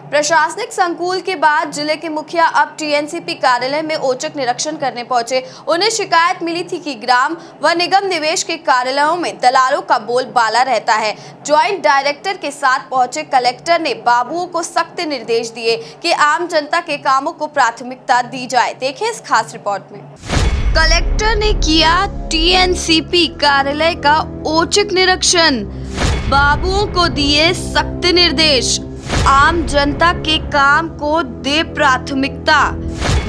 प्रशासनिक संकुल के बाद जिले के मुखिया अब टीएनसीपी कार्यालय में औचक निरीक्षण करने पहुंचे। उन्हें शिकायत मिली थी कि ग्राम व निगम निवेश के कार्यालयों में दलालों का बोलबाला रहता है। ज्वाइंट डायरेक्टर के साथ पहुंचे कलेक्टर ने बाबुओं को सख्त निर्देश दिए कि आम जनता के कामों को प्राथमिकता दी जाए। देखें इस खास रिपोर्ट में। कलेक्टर ने किया टीएनसीपी कार्यालय का औचक निरीक्षण, बाबुओं को दिए सख्त निर्देश, आम जनता के काम को दे प्राथमिकता,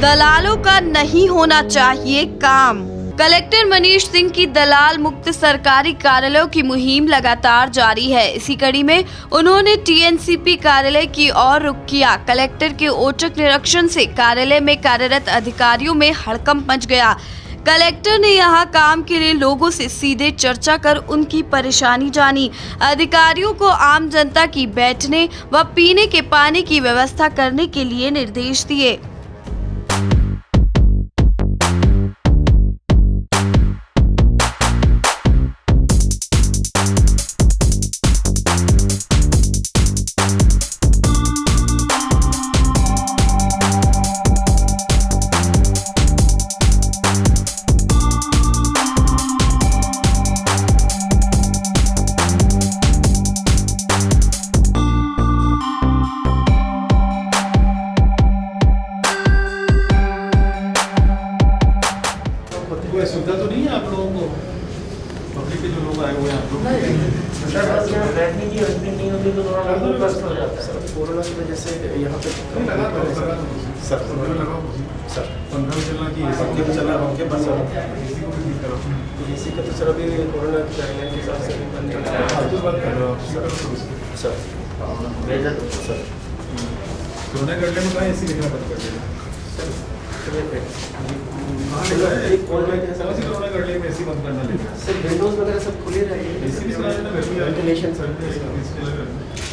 दलालों का नहीं होना चाहिए काम। कलेक्टर मनीष सिंह की दलाल मुक्त सरकारी कार्यालयों की मुहिम लगातार जारी है। इसी कड़ी में उन्होंने टीएनसीपी कार्यालय की ओर रुख किया। कलेक्टर के औचक निरीक्षण से कार्यालय में कार्यरत अधिकारियों में हड़कंप मच गया। कलेक्टर ने यहां काम के लिए लोगों से सीधे चर्चा कर उनकी परेशानी जानी। अधिकारियों को आम जनता की बैठने व पीने के पानी की व्यवस्था करने के लिए निर्देश दिए। कोई सुविधा तो नहीं है आप लोगों को? पब्लिक के जो लोग आए हुए हैं आप लोग बैठने की व्यवस्था नहीं होती तो थोड़ा बहुत कष्ट हो जाता है। सर कोरोना की वजह से यहाँ पे सर 15 चलना की पंखे भी चला पंखे बंद हो इसी को भी ठीक करो। इसी का तो सर अभी कोरोना की गाइडलाइन के हिसाब से भी बंद कर रहा फालतू बात कर रहे हो आप सर भेजा दो सर कोरोना गाइडलाइन में कहा ऐसी लिखना बंद कर देना। एक कोरोना के हिसाब से कोरोना गाइडलाइन में ऐसी बंद करना लेना। सर विंडोज वगैरह सब खुले रहेंगे ऐसी भी सुना है ना वेंटिलेशन सर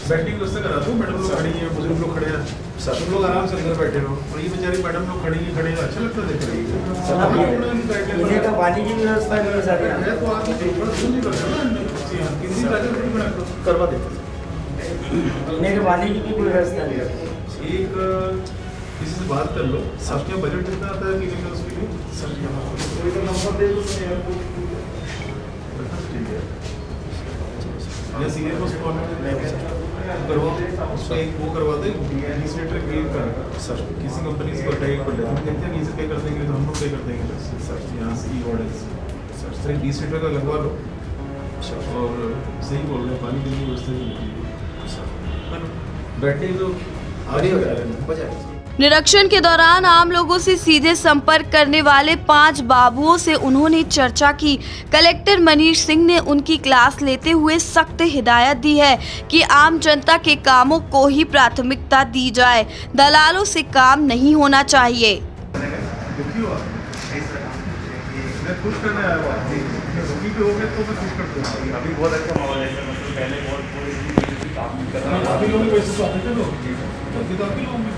बैठने की व्यवस्था करा दो। मैडम लोग खड़ी हैं, बुजुर्ग लोग खड़े हैं, तुम लोग आराम से अंदर बैठे रहो। और ये बेचारी मैडम लोग खड़ी हैं, अच्छा लगता है देख रही है। पीने का पानी की व्यवस्था नहीं है सर यहाँ है तो आप नहीं करते ना किसी करवा देते पीने के पानी की भी कोई व्यवस्था नहीं है। एक किसी से बात कर लो, आपके यहाँ बजट कितना आता है पीने का उसके लिए? सर यहाँ नंबर दे दो ठीक है या सीनियर को करवाओ, उसका एक वो करवा दे एडमिनिस्ट्रेटर क्लियर कर सर किसी कंपनी से पे कर ले। हम देखते हैं कि पे कर देंगे तो हम लोग पे कर देंगे सर। यहाँ से ऑर्डर सर एडमिनिस्ट्रेटर का लगवा लो और सही बोल रहे हैं पानी देने की व्यवस्था नहीं है बैठने तो आ रही हो जाएगा। निरीक्षण के दौरान आम लोगों से सीधे संपर्क करने वाले 5 बाबुओं से उन्होंने चर्चा की। कलेक्टर मनीष सिंह ने उनकी क्लास लेते हुए सख्त हिदायत दी है कि आम जनता के कामों को ही प्राथमिकता दी जाए, दलालों से काम नहीं होना चाहिए। मैं खुश करने आया हूँ, दुखी भी हो गए तो मैं खुश कर दूँगा। अभी बहुत अच्छा माहौल है, मतलब पहले बहुत काम कर रहा आप ही लोगों को ऐसे स्वागत है लोग तो आप ही लोगों में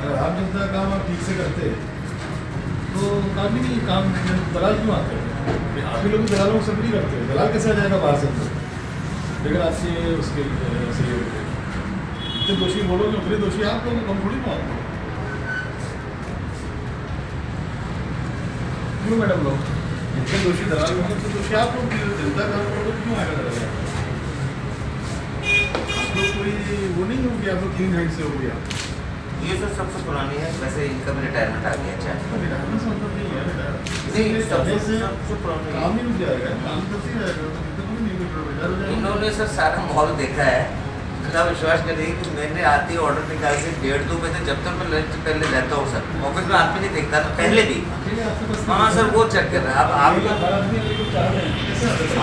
अगर आम जनता का काम आप ठीक से करते तो काम ही नहीं काम दलाल क्यों आते हैं? आप ही लोग दलालों को सब नहीं करते, दलाल कैसे आ जाएगा बाहर से? लेकिन आपसे उसके सही इतने दोषी बोलोगे उतने दोषी आप लोग कम थोड़ी ना आपको क्यों मैडम लोग इतने दोषी दलाल होंगे तो दोषी आप लोग जनता का तो क्यों आएगा दलाल? आप लोग कोई वो नहीं हो गया, आप लोग क्लीन हैंड से हो गया। ये सर सबसे पुरानी है, वैसे इनका भी रिटायरमेंट आ गया। अच्छा रिटायरमेंट मतलब नहीं है, नहीं सबसे पुरानी काम ही रुक जाएगा, काम तो सही जाएगा तो कितना कोई नहीं कर रहा। इन्होंने सर सारा माहौल देखा है। बिना विश्वास करिए कि मैंने आते ही ऑर्डर निकाल के 1:30-2 बजे जब तक मैं लंच पहले रहता हूँ सर, ऑफिस में आदमी नहीं देखता था पहले भी। हाँ सर वो चेक कर रहा है। अब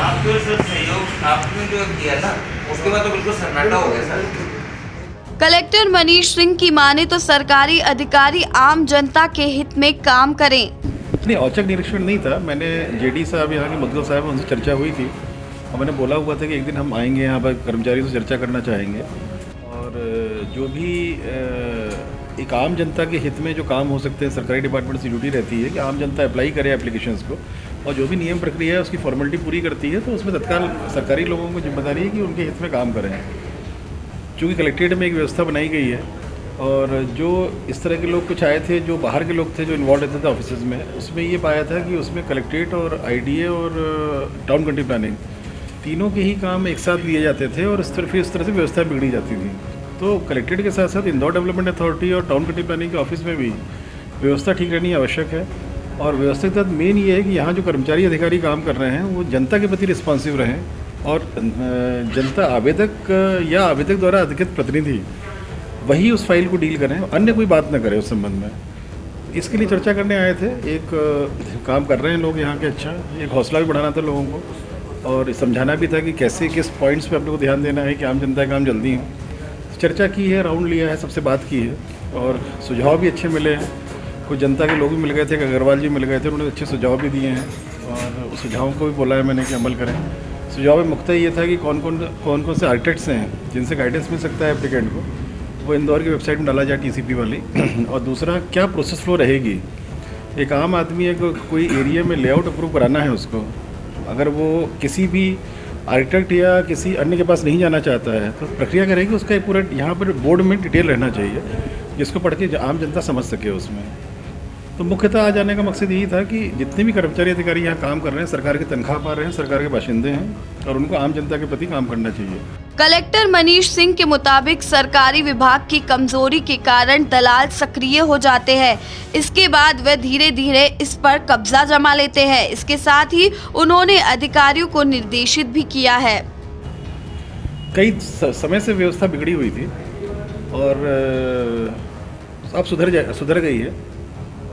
आपके सर सहयोग आपने जो किया ना उसके बाद तो बिल्कुल सन्नाटा हो गया सर। कलेक्टर मनीष सिंह की माने तो सरकारी अधिकारी आम जनता के हित में काम करें। नहीं, औचक निरीक्षण नहीं था। मैंने जेडी साहब यहाँ के मुद्दल साहब उनसे चर्चा हुई थी और मैंने बोला हुआ था कि एक दिन हम आएंगे यहाँ पर कर्मचारियों से चर्चा करना चाहेंगे और जो भी एक आम जनता के हित में जो काम हो सकते हैं सरकारी डिपार्टमेंट की ड्यूटी रहती है कि आम जनता अप्लाई करे एप्लीकेशंस को और जो भी नियम प्रक्रिया है उसकी फॉर्मेलिटी पूरी करती है तो उसमें तत्काल सरकारी लोगों को जिम्मेदारी है कि उनके हित में काम करें। चूँकि कलेक्ट्रेट में एक व्यवस्था बनाई गई है और जो इस तरह के लोग कुछ आए थे, जो बाहर के लोग थे जो इन्वॉल्व रहते थे ऑफिस में, उसमें ये पाया था कि उसमें कलेक्ट्रेट और आईडीए और टाउन कंट्री प्लानिंग तीनों के ही काम एक साथ लिए जाते थे और इस तरह से व्यवस्था बिगड़ी जाती थी। तो कलेक्ट्रेट के साथ साथ इंदौर डेवलपमेंट अथॉरिटी और टाउन कंट्री प्लानिंग के ऑफिस में भी व्यवस्था ठीक रहनी आवश्यक है। और व्यवस्था के तहत मेन ये है कि यहाँ जो कर्मचारी अधिकारी काम कर रहे हैं वो जनता के प्रति रिस्पॉन्सिव रहें और जनता आवेदक या आवेदक द्वारा अधिकृत प्रतिनिधि वही उस फाइल को डील करें, अन्य कोई बात ना करे उस संबंध में। इसके लिए चर्चा करने आए थे। एक काम कर रहे हैं लोग यहाँ के, अच्छा एक हौसला भी बढ़ाना था लोगों को और समझाना भी था कि कैसे किस पॉइंट्स पे अपने को ध्यान देना है कि आम जनता का काम जल्दी हो। चर्चा की है, राउंड लिया है, सबसे बात की है और सुझाव भी अच्छे मिले हैं। कुछ जनता के लोग भी मिल गए थे, अग्रवाल जी मिल गए थे, उन्होंने अच्छे सुझाव भी दिए हैं और उस सुझावों को भी बोला है मैंने कि अमल करें। सुझाव में मुख्य ये था कि कौन कौन से आर्किटेक्ट्स हैं जिनसे गाइडेंस मिल सकता है एप्लीकेंट को, वो इंदौर की वेबसाइट में डाला जाए टीसीपी वाली। और दूसरा क्या प्रोसेस फ्लो रहेगी। एक आम आदमी है कोई एरिया में लेआउट अप्रूव कराना है उसको, अगर वो किसी भी आर्किटेक्ट या किसी अन्य के पास नहीं जाना चाहता है तो प्रक्रिया करेगी, उसका एक पूरा यहाँ पर बोर्ड में डिटेल रहना चाहिए जिसको पढ़ के आम जनता समझ सके उसमें। तो मुख्यतः आ जाने का मकसद यही था कि जितने भी कर्मचारी अधिकारी यहाँ काम कर रहे हैं सरकार की तनख्वाह पा रहे हैं, सरकार के बाशिंदे हैं और उनको आम जनता के प्रति काम करना चाहिए। कलेक्टर मनीष सिंह के मुताबिक सरकारी विभाग की कमजोरी के कारण दलाल सक्रिय हो जाते हैं। इसके बाद वे धीरे धीरे इस पर कब्जा जमा लेते हैं। इसके साथ ही उन्होंने अधिकारियों को निर्देशित भी किया है। कई समय से व्यवस्था बिगड़ी हुई थी और अब सुधर गई है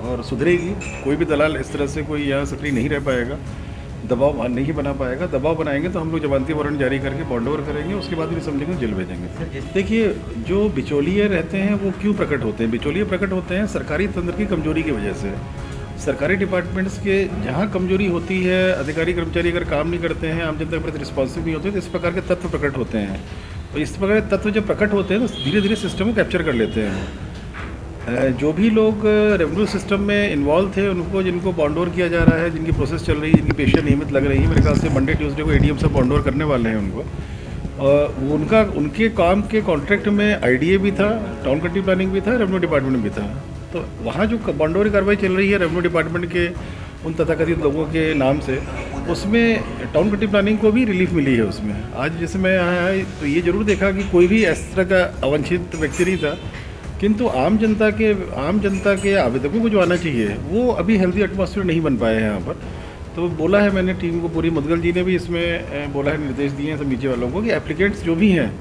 और सुधरेगी। कोई भी दलाल इस तरह से कोई यहाँ सक्रिय नहीं रह पाएगा, दबाव नहीं बना पाएगा। दबाव बनाएंगे तो हम लोग जमानती वारंट जारी करके बॉन्ड ओवर करेंगे, उसके बाद भी समझेंगे जेल भेजेंगे। देखिए, जो बिचौलिए रहते हैं वो क्यों प्रकट होते हैं? बिचौलिए प्रकट होते हैं सरकारी तंत्र की कमजोरी की वजह से। सरकारी डिपार्टमेंट्स के जहाँ कमजोरी होती है, अधिकारी कर्मचारी अगर काम नहीं करते हैं, आम जनता के प्रति रिस्पॉन्सिव नहीं होते, तो इस प्रकार के तत्व प्रकट होते हैं। और इस प्रकार के तत्व जब प्रकट होते हैं तो धीरे धीरे सिस्टम को कैप्चर कर लेते हैं। जो भी लोग रेवेन्यू सिस्टम में इन्वॉल्व थे उनको, जिनको बॉन्ड ओवर किया जा रहा है, जिनकी प्रोसेस चल रही है, जिनकी पेशियाँ नियमित लग रही है, मेरे ख्याल से मंडे ट्यूसडे को एडीएम सब बॉन्ड ओवर करने वाले हैं उनको। उनके काम के कॉन्ट्रैक्ट में आईडीए भी था, टाउन कंट्री प्लानिंग भी था, रेवेन्यू डिपार्टमेंट भी था। तो वहाँ जो बॉन्ड ओवर कार्रवाई चल रही है रेवेन्यू डिपार्टमेंट के उन तथाकथित लोगों के नाम से, उसमें टाउन कंट्री प्लानिंग को भी रिलीफ मिली है उसमें। आज जैसे मैं यहाँ आया तो ये जरूर देखा कि कोई भी इस तरह का अवांछित व्यक्ति नहीं था, किंतु आम जनता के आवेदकों को जो आना चाहिए वो अभी हेल्दी एटमॉस्फेयर नहीं बन पाए हैं यहाँ पर। तो बोला है मैंने टीम को पूरी, मुदगल जी ने भी इसमें बोला है, निर्देश दिए हैं सब नीचे वालों को कि एप्लीकेंट्स जो भी हैं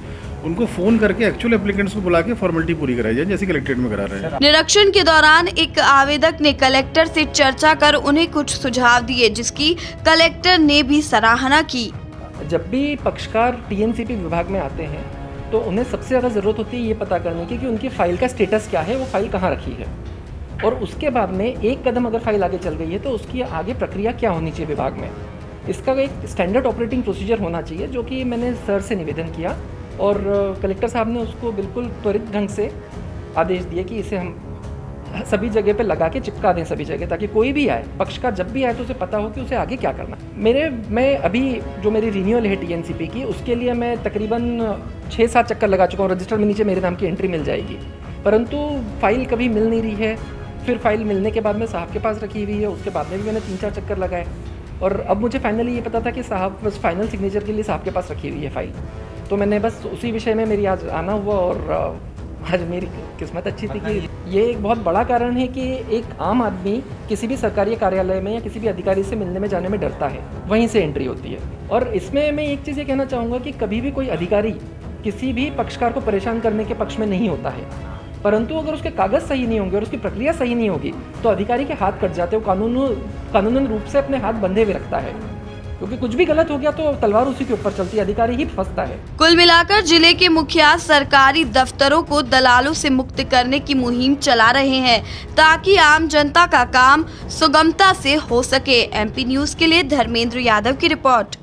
उनको फ़ोन करके एक्चुअल एप्लीकेंट्स को बुला के फॉर्मेलिटी पूरी कराई जाए, जैसे कलेक्ट्रेट में करा रहे हैं। निरीक्षण के दौरान एक आवेदक ने कलेक्टर से चर्चा कर उन्हें कुछ सुझाव दिए, जिसकी कलेक्टर ने भी सराहना की। जब भी पक्षकार टीएनसीपी विभाग में आते हैं तो उन्हें सबसे ज़्यादा ज़रूरत होती है ये पता करने की कि उनकी फ़ाइल का स्टेटस क्या है, वो फ़ाइल कहाँ रखी है, और उसके बाद में एक कदम अगर फाइल आगे चल गई है तो उसकी आगे प्रक्रिया क्या होनी चाहिए विभाग में। इसका एक स्टैंडर्ड ऑपरेटिंग प्रोसीजर होना चाहिए, जो कि मैंने सर से निवेदन किया और कलेक्टर साहब ने उसको बिल्कुल त्वरित ढंग से आदेश दिए कि इसे हम सभी जगह पे लगा के चिपका दें सभी जगह, ताकि कोई भी आए, पक्षकार जब भी आए तो उसे पता हो कि उसे आगे क्या करना है। मैं अभी जो मेरी रिन्यूअल है टीएनसीपी की, उसके लिए मैं तकरीबन 6-7 चक्कर लगा चुका हूँ। रजिस्टर में नीचे मेरे नाम की एंट्री मिल जाएगी, परंतु फाइल कभी मिल नहीं रही है। फिर फाइल मिलने के बाद में साहब के पास रखी हुई है, उसके बाद में भी मैंने 3-4 चक्कर लगाए और अब मुझे फाइनली ये पता था कि साहब बस फाइनल सिग्नेचर के लिए साहब के पास रखी हुई है फाइल। तो मैंने बस उसी विषय में मेरी आज आना हुआ और आज मेरी किस्मत अच्छी थी कि ये एक बहुत बड़ा कारण है कि एक आम आदमी किसी भी सरकारी कार्यालय में या किसी भी अधिकारी से मिलने में जाने में डरता है, वहीं से एंट्री होती है। और इसमें मैं एक चीज़ ये कहना चाहूँगा कि कभी भी कोई अधिकारी किसी भी पक्षकार को परेशान करने के पक्ष में नहीं होता है, परंतु अगर उसके कागज़ सही नहीं होंगे और उसकी प्रक्रिया सही नहीं होगी तो अधिकारी के हाथ कट जाते हो, कानूनन रूप से अपने हाथ बंधे हुए रखता है, क्योंकि कुछ भी गलत हो गया तो तलवार उसी के ऊपर चलती है, अधिकारी ही फंसता है। कुल मिलाकर जिले के मुखिया सरकारी दफ्तरों को दलालों से मुक्त करने की मुहिम चला रहे हैं, ताकि आम जनता का काम सुगमता से हो सके। एमपी न्यूज़ के लिए धर्मेंद्र यादव की रिपोर्ट।